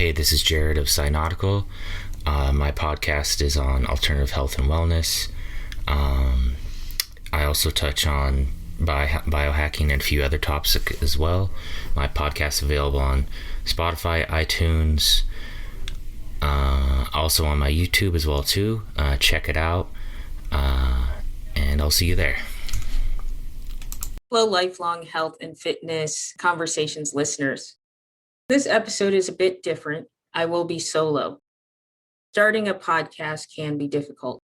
Hey, this is Jared of Cynautical. My podcast is on alternative health and wellness. I also touch on biohacking and a few other topics as well. My podcast is available on Spotify, iTunes, also on my YouTube as well too. Check it out, and I'll see you there. Hello, lifelong health and fitness conversations listeners. This episode is a bit different. I will be solo. Starting a podcast can be difficult.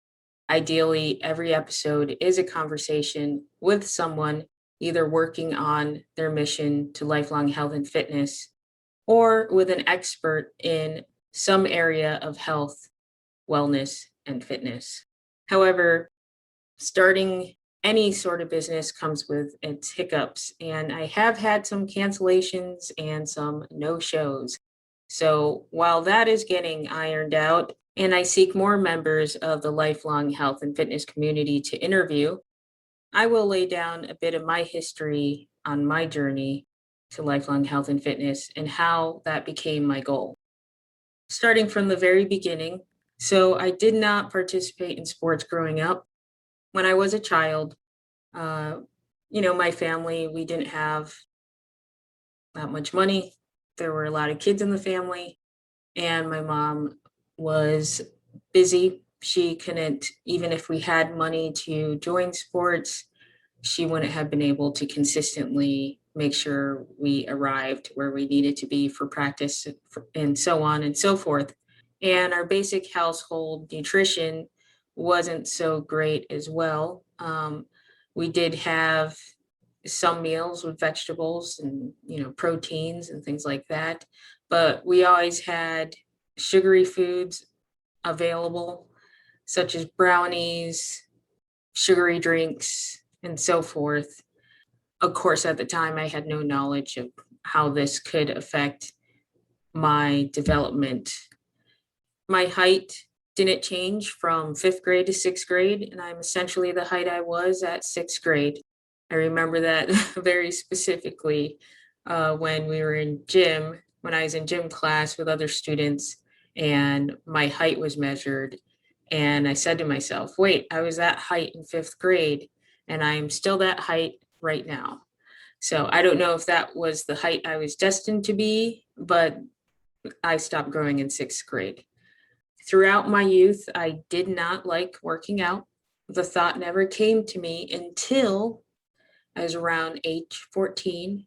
Ideally, every episode is a conversation with someone either working on their mission to lifelong health and fitness or with an expert in some area of health, wellness, and fitness. However, starting any sort of business comes with its hiccups, and I have had some cancellations and some no-shows. So while that is getting ironed out, and I seek more members of the lifelong health and fitness community to interview, I will lay down a bit of my history on my journey to lifelong health and fitness and how that became my goal. Starting from the very beginning, so I did not participate in sports growing up. When I was a child, my family, we didn't have that much money. There were a lot of kids in the family, and my mom was busy. She couldn't, even if we had money to join sports, she wouldn't have been able to consistently make sure we arrived where we needed to be for practice and so on and so forth. And our basic household nutrition wasn't so great as well. We did have some meals with vegetables and, proteins and things like that, but we always had sugary foods available, such as brownies, sugary drinks, and so forth. Of course, at the time, I had no knowledge of how this could affect my development. My height didn't change from 5th grade to 6th grade, and I'm essentially the height I was at 6th grade. I remember that very specifically when I was in gym class with other students, and my height was measured. And I said to myself, wait, I was that height in 5th grade, and I'm still that height right now. So I don't know if that was the height I was destined to be, but I stopped growing in 6th grade. Throughout my youth, I did not like working out. The thought never came to me until I was around age 14,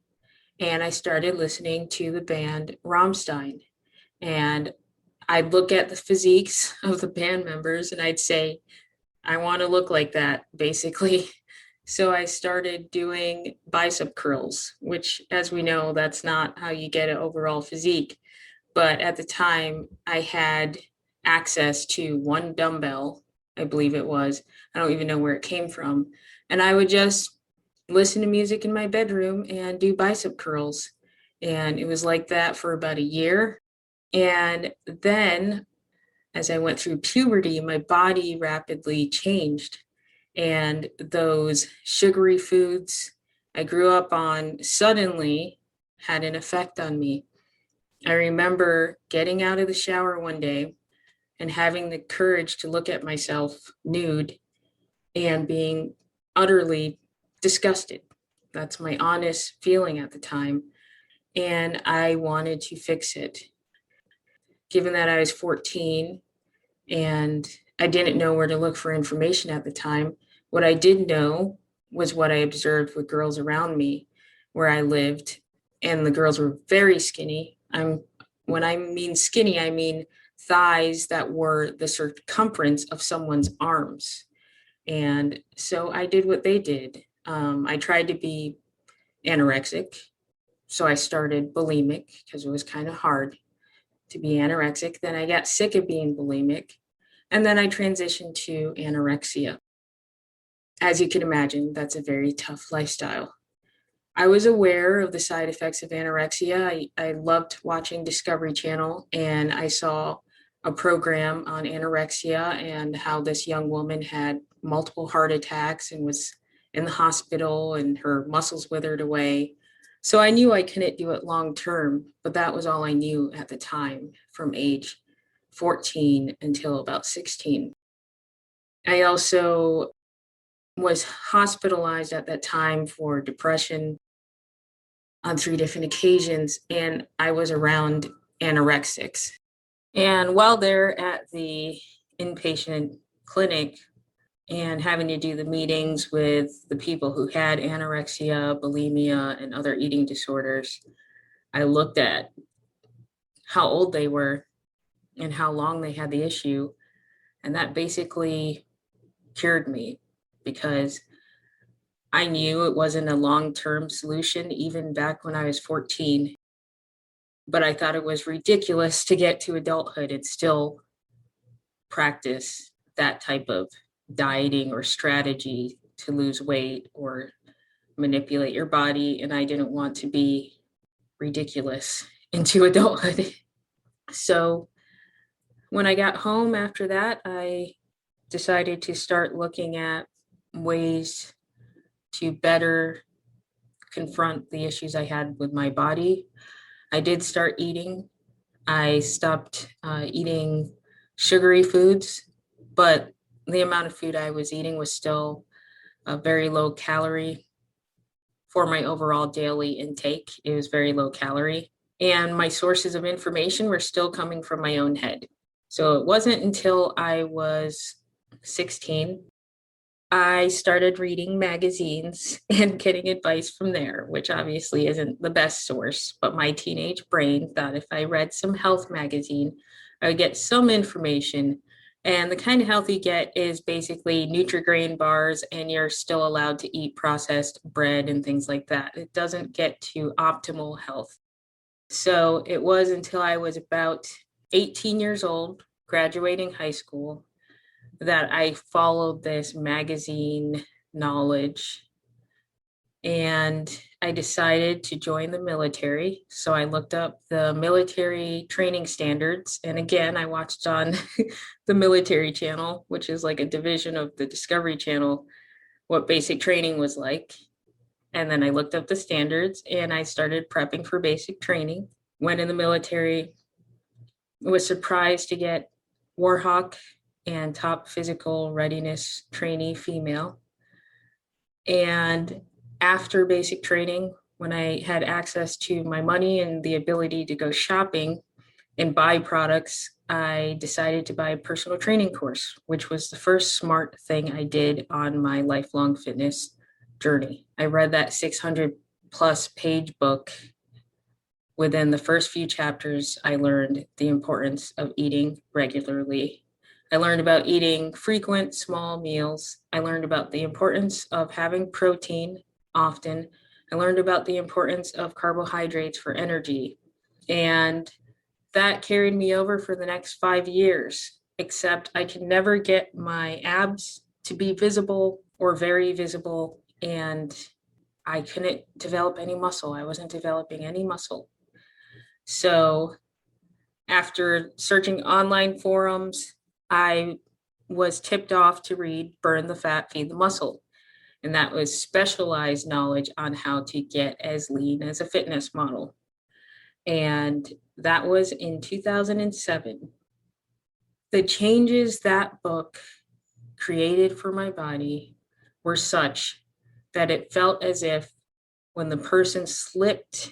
and I started listening to the band Rammstein. And I'd look at the physiques of the band members and I'd say, I want to look like that, basically. So I started doing bicep curls, which, as we know, that's not how you get an overall physique. But at the time, I had access to one dumbbell, I believe it was. I don't even know where it came from. And I would just listen to music in my bedroom and do bicep curls. And it was like that for about a year. And then as I went through puberty, my body rapidly changed. And those sugary foods I grew up on suddenly had an effect on me. I remember getting out of the shower one day and having the courage to look at myself nude and being utterly disgusted. That's my honest feeling at the time. And I wanted to fix it. Given that I was 14 and I didn't know where to look for information at the time, what I did know was what I observed with girls around me where I lived. And the girls were very skinny. When I mean skinny, I mean thighs that were the circumference of someone's arms. And so I did what they did. I tried to be anorexic. So I started bulimic because it was kind of hard to be anorexic. Then I got sick of being bulimic. And then I transitioned to anorexia. As you can imagine, that's a very tough lifestyle. I was aware of the side effects of anorexia. I loved watching Discovery Channel, and I saw a program on anorexia and how this young woman had multiple heart attacks and was in the hospital and her muscles withered away. So I knew I couldn't do it long term, but that was all I knew at the time from age 14 until about 16. I also was hospitalized at that time for depression on 3 different occasions, and I was around anorexics. And while they're at the inpatient clinic and having to do the meetings with the people who had anorexia, bulimia, and other eating disorders, I looked at how old they were and how long they had the issue. And that basically cured me because I knew it wasn't a long-term solution, even back when I was 14. But I thought it was ridiculous to get to adulthood and still practice that type of dieting or strategy to lose weight or manipulate your body. And I didn't want to be ridiculous into adulthood. So when I got home after that, I decided to start looking at ways to better confront the issues I had with my body. I did start eating. I stopped eating sugary foods, but the amount of food I was eating was still very low calorie for my overall daily intake. It was very low calorie. And my sources of information were still coming from my own head. So it wasn't until I was 16 I started reading magazines and getting advice from there, which obviously isn't the best source. But my teenage brain thought if I read some health magazine, I would get some information. And the kind of health you get is basically Nutri-Grain bars, and you're still allowed to eat processed bread and things like that. It doesn't get to optimal health. So it was until I was about 18 years old, graduating high school, that I followed this magazine knowledge, and I decided to join the military. So I looked up the military training standards. And again, I watched on the military channel, which is like a division of the Discovery Channel, what basic training was like. And then I looked up the standards and I started prepping for basic training. Went in the military, was surprised to get Warhawk and top physical readiness trainee female. And after basic training, when I had access to my money and the ability to go shopping and buy products, I decided to buy a personal training course, which was the first smart thing I did on my lifelong fitness journey. I read that 600 plus page book. Within the first few chapters, I learned the importance of eating regularly. I learned about eating frequent small meals. I learned about the importance of having protein often. I learned about the importance of carbohydrates for energy. And that carried me over for the next 5 years, except I could never get my abs to be visible or very visible. And I couldn't develop any muscle. I wasn't developing any muscle. So after searching online forums, I was tipped off to read Burn the Fat, Feed the Muscle. And that was specialized knowledge on how to get as lean as a fitness model. And that was in 2007. The changes that book created for my body were such that it felt as if when the person slipped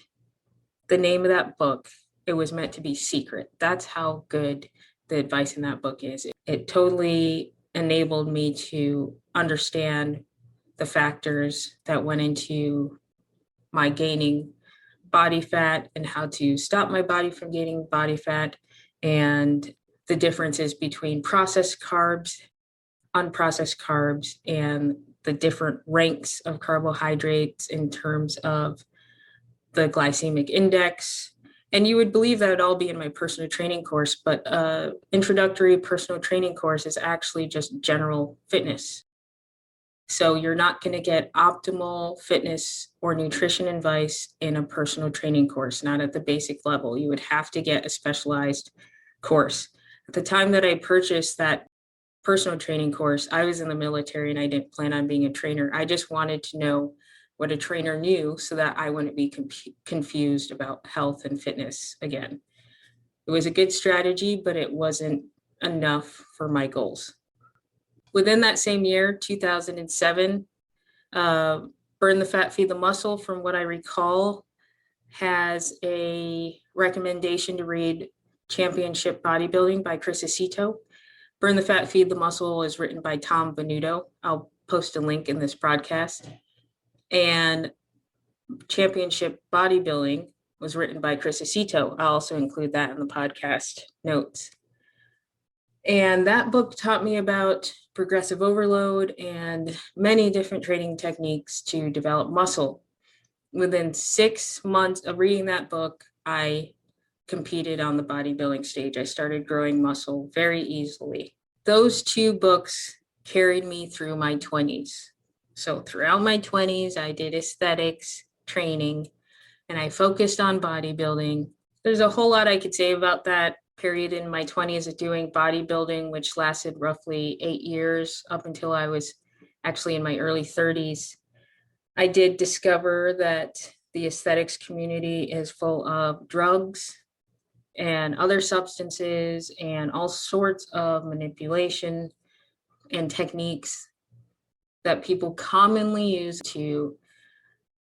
the name of that book, it was meant to be secret. That's how good the advice in that book is. It totally enabled me to understand the factors that went into my gaining body fat and how to stop my body from gaining body fat, and the differences between processed carbs, unprocessed carbs, and the different ranks of carbohydrates in terms of the glycemic index. And you would believe that would all be in my personal training course, but introductory personal training course is actually just general fitness. So you're not going to get optimal fitness or nutrition advice in a personal training course, not at the basic level. You would have to get a specialized course. At the time that I purchased that personal training course, I was in the military and I didn't plan on being a trainer. I just wanted to know what a trainer knew so that I wouldn't be confused about health and fitness again. It was a good strategy, but it wasn't enough for my goals. Within that same year, 2007, Burn the Fat, Feed the Muscle, from what I recall, has a recommendation to read Championship Bodybuilding by Chris Aceto. Burn the Fat, Feed the Muscle is written by Tom Venuto. I'll post a link in this broadcast. And Championship Bodybuilding was written by Chris Aceto. I'll also include that in the podcast notes. And that book taught me about progressive overload and many different training techniques to develop muscle. Within 6 months of reading that book, I competed on the bodybuilding stage. I started growing muscle very easily. Those two books carried me through my 20s. So throughout my 20s, I did aesthetics training and I focused on bodybuilding. There's a whole lot I could say about that period in my 20s of doing bodybuilding, which lasted roughly 8 years up until I was actually in my early 30s. I did discover that the aesthetics community is full of drugs and other substances and all sorts of manipulation and techniques that people commonly use to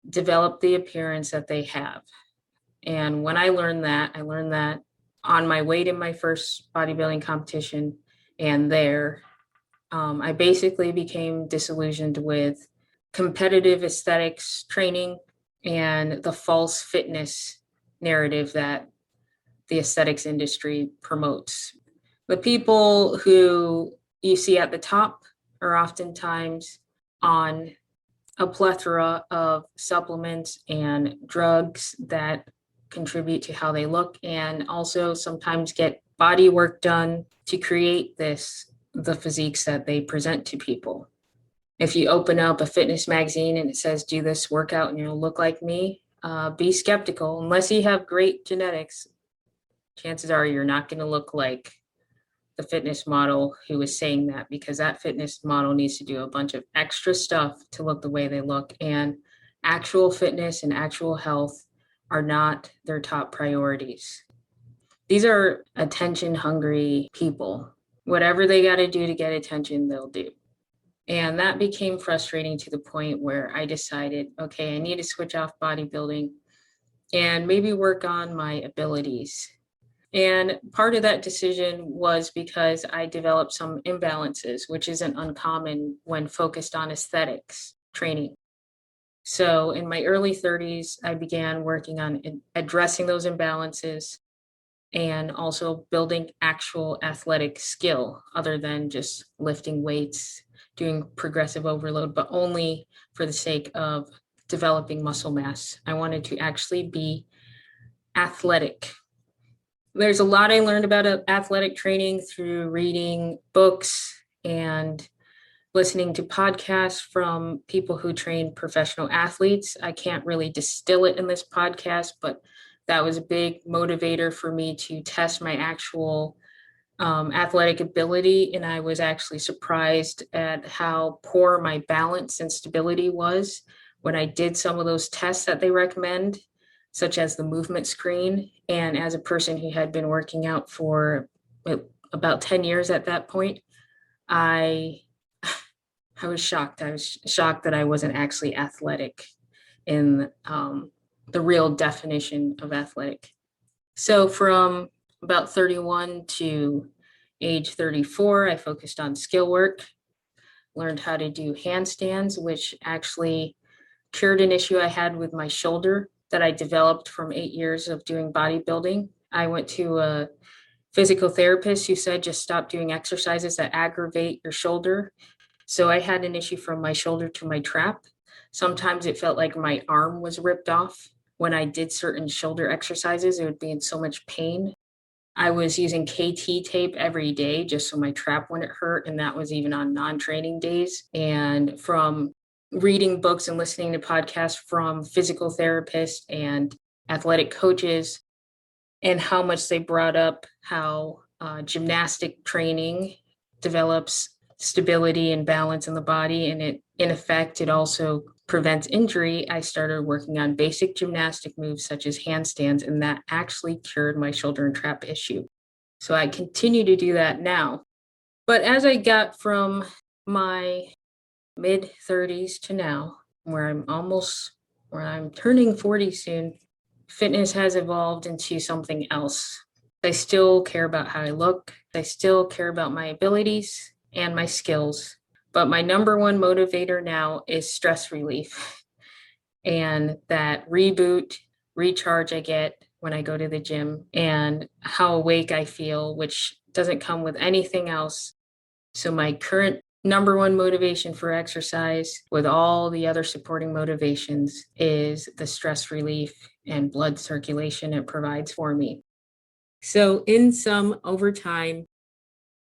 develop the appearance that they have. And when I learned that on my way to my first bodybuilding competition and there, I basically became disillusioned with competitive aesthetics training and the false fitness narrative that the aesthetics industry promotes. The people who you see at the top are oftentimes on a plethora of supplements and drugs that contribute to how they look, and also sometimes get body work done to create the physiques that they present to people. If you open up a fitness magazine and it says, do this workout and you'll look like me, be skeptical. Unless you have great genetics, chances are you're not going to look like the fitness model who is saying that, because that fitness model needs to do a bunch of extra stuff to look the way they look. And actual fitness and actual health are not their top priorities. These are attention-hungry people. Whatever they got to do to get attention, they'll do. And that became frustrating to the point where I decided, okay, I need to switch off bodybuilding and maybe work on my abilities. And part of that decision was because I developed some imbalances, which isn't uncommon when focused on aesthetics training. So in my early 30s, I began working on addressing those imbalances and also building actual athletic skill other than just lifting weights, doing progressive overload, but only for the sake of developing muscle mass. I wanted to actually be athletic. There's a lot I learned about athletic training through reading books and listening to podcasts from people who train professional athletes. I can't really distill it in this podcast, but that was a big motivator for me to test my actual athletic ability. And I was actually surprised at how poor my balance and stability was when I did some of those tests that they recommend, such as the movement screen. And as a person who had been working out for about 10 years at that point, I was shocked. I was shocked that I wasn't actually athletic in the real definition of athletic. So from about 31 to age 34, I focused on skill work, learned how to do handstands, which actually cured an issue I had with my shoulder that I developed from 8 years of doing bodybuilding. I went to a physical therapist who said, just stop doing exercises that aggravate your shoulder. So I had an issue from my shoulder to my trap. Sometimes it felt like my arm was ripped off. When I did certain shoulder exercises, it would be in so much pain. I was using KT tape every day just so my trap wouldn't hurt. And that was even on non-training days. And from reading books and listening to podcasts from physical therapists and athletic coaches, and how much they brought up how gymnastic training develops stability and balance in the body. And in effect, it also prevent injury, I started working on basic gymnastic moves such as handstands, and that actually cured my shoulder and trap issue. So I continue to do that now. But as I got from my mid 30s to now, where I'm turning 40 soon, fitness has evolved into something else. I still care about how I look. I still care about my abilities and my skills. But my number one motivator now is stress relief and that reboot, recharge I get when I go to the gym and how awake I feel, which doesn't come with anything else. So my current number one motivation for exercise, with all the other supporting motivations, is the stress relief and blood circulation it provides for me. So in sum, over time,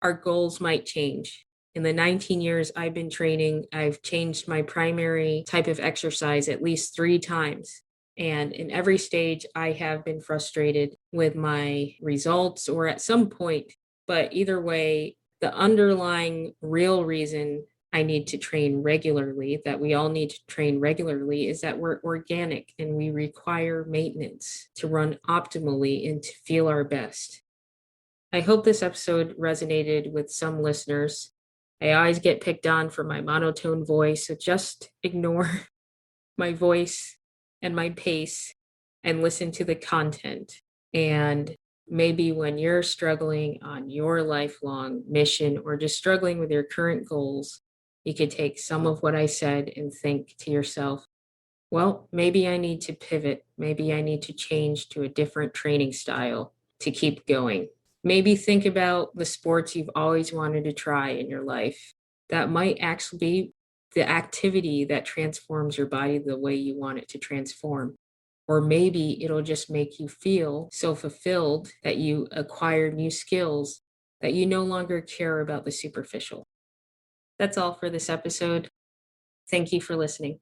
our goals might change. In the 19 years I've been training, I've changed my primary type of exercise at least 3 times. And in every stage, I have been frustrated with my results or at some point. But either way, the underlying real reason I need to train regularly, that we all need to train regularly, is that we're organic and we require maintenance to run optimally and to feel our best. I hope this episode resonated with some listeners. I always get picked on for my monotone voice, so just ignore my voice and my pace and listen to the content. And maybe when you're struggling on your lifelong mission or just struggling with your current goals, you could take some of what I said and think to yourself, well, maybe I need to pivot. Maybe I need to change to a different training style to keep going. Maybe think about the sports you've always wanted to try in your life. That might actually be the activity that transforms your body the way you want it to transform. Or maybe it'll just make you feel so fulfilled that you acquire new skills that you no longer care about the superficial. That's all for this episode. Thank you for listening.